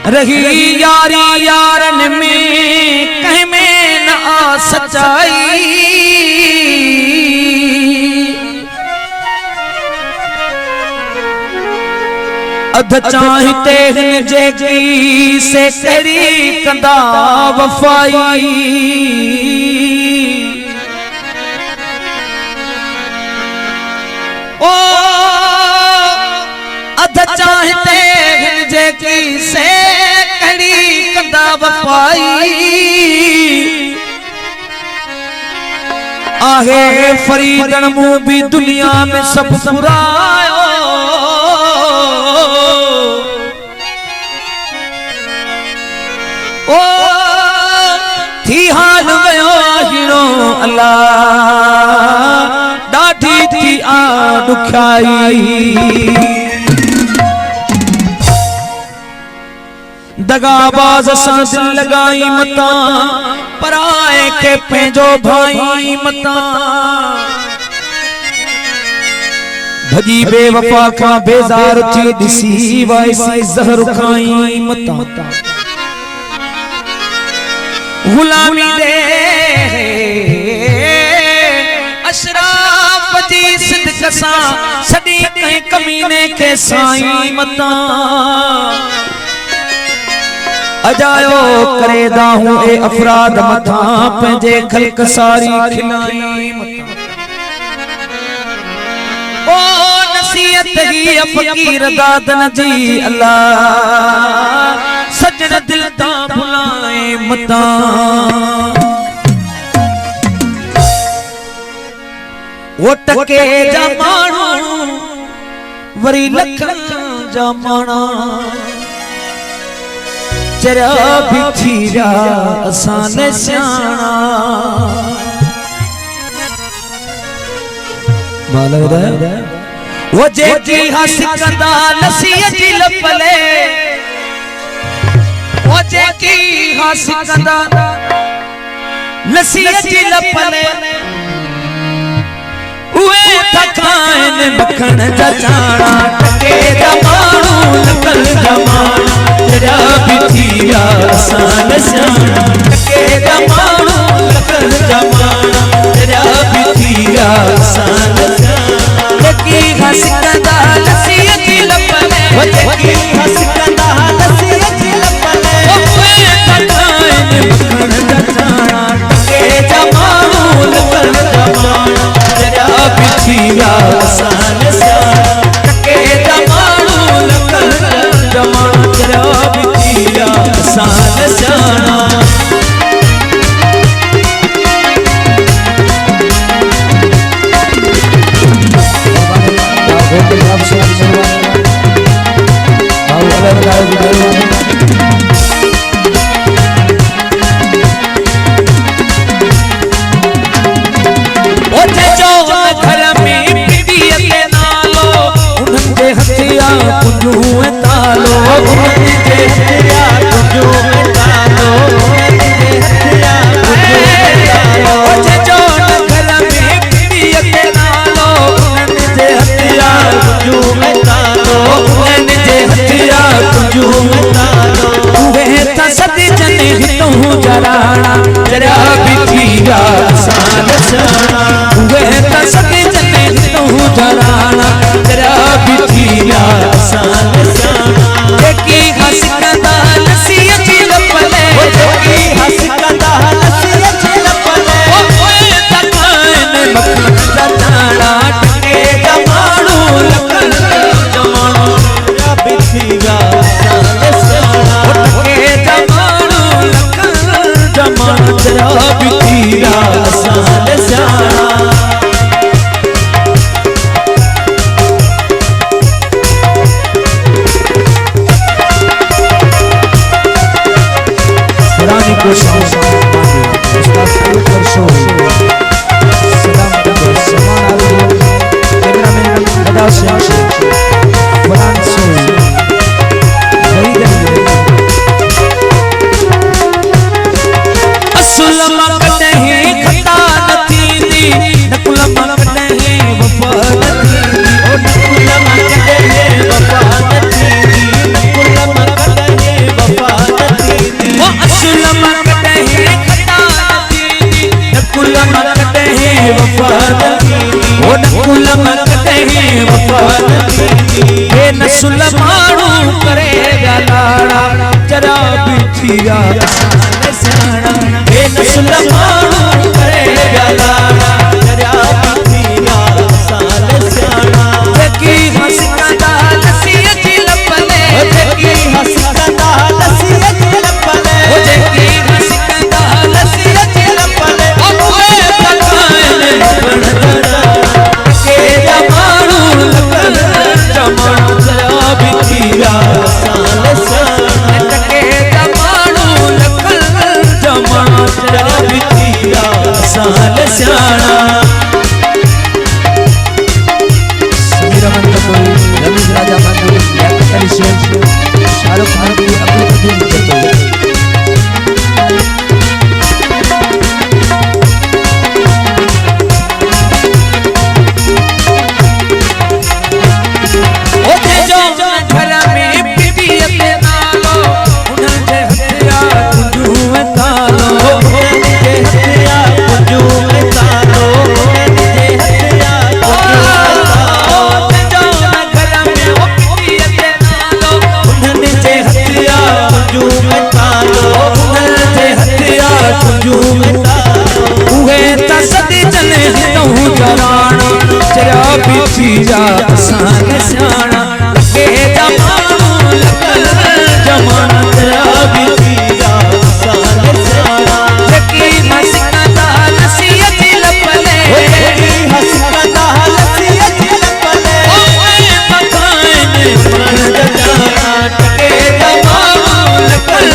रही यारी यारन में कह में न आ सच्चाई। अध चाहते जेकी से तेरी कंदा वफाई। ओ अध चाहते जेकी से तेरी कंदा वफाई। आहे फरीदन मुँह भी दुनिया में सब फुरायो। ओ थी हाल वयो हिरो अल्लाह डाढी थी आ दुखाई। दगाबाज सा दिल लगाई मता पराए के पेंजो भाई मता। भगी बेवफा का बेजार थी दिसी वाइसी जहर खाई मता। गुलामी दे अशराफ जी सिद्क सा सदी कहीं कमीने के साई मता। अजायो करे दाहूं ए अफराद मथा पंजे खल्क सारी खिलाई मता। ओ नसीहत ही फकीर दादन जी अल्लाह सजन दिल ता भुलाए मता। वो टके जमाणो वरी लखन जमाना। चरा भी थीरा असाने स्याणा। वो जेकी हंस कंदा नसीहत जी लपले। वो जेकी हंस कंदा नसीहत जी लपले। उए थकान मखण जचाणा टके जमाणो लकल जमाना। तेरा भी थीरा सान स्याणा टके जमाणो लकल जमाना। तेरा भी थीरा सान स्याणा। जेकी हंस कंदा नसीहत जी लपले। वो जेकी हंस कंदा नसीहत जी लपले। उए थकान मखण जचाणा टके जमाणो लकल जमाना। तेरा भी थीरा सान स्याणा टके जमाणो लकल जमाना। तेरा भी थीरा सान स्याणा। तेरा भी थीरा सान स्याणा। बेनसुल माण्हू करे विया लाड़ा जरा बिठी विया सियाणा बेनसुल माण्हू करे विया लाड़ा जरा बिठी विया सियाणा जेकी हसंदा लसीअ जी लपले जेकी हसंदा लसीअ जी लपले जेकी हसंदा लसीअ जी लपले ओए तकाने बनदरा के जमानू लकल जमाना जरा बिठी विया सियाणा के जमानू लकल जमाना जरा बिठी विया सियाणा रमेश राजा मानव शाहरुख खान की अब्दुल कदीम घर में बीबी अपने नालो उनके हथिया तुझू में तालो उनके हथिया तुझू में तालो उनके हथिया जरा बिठी जा सान सियाणा के जमानू लकल जमाना जरा बिठी जा सान सियाणा जेकी हसंदा लसीअ जी लपले जेकी हसंदा लसीअ जी लपले ओए पकाने बनदरा के जमानू लकल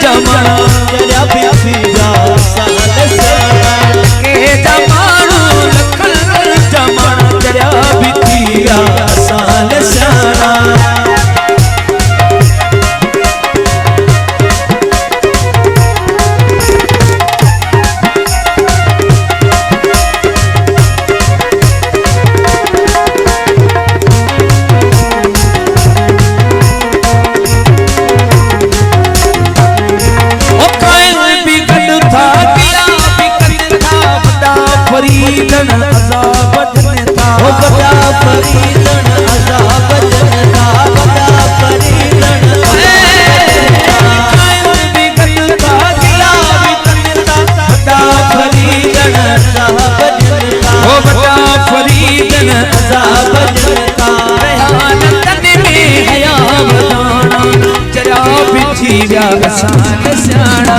जमाना जरा बिठी जा सान सियाणा के जमानू लकल जमाना जरा बिठी विया सियाणा फरीदन अज़ाब जनता ओ बड़ा फरीदन अज़ाब जनता बड़ा फरीदन बिगड़ता दिया बिगड़ता बड़ा फरीदन अज़ाब जनता ओ बड़ा फरीदन अज़ाब जनता रहमान तन में हया बताना जरा बिठी विया सियाणा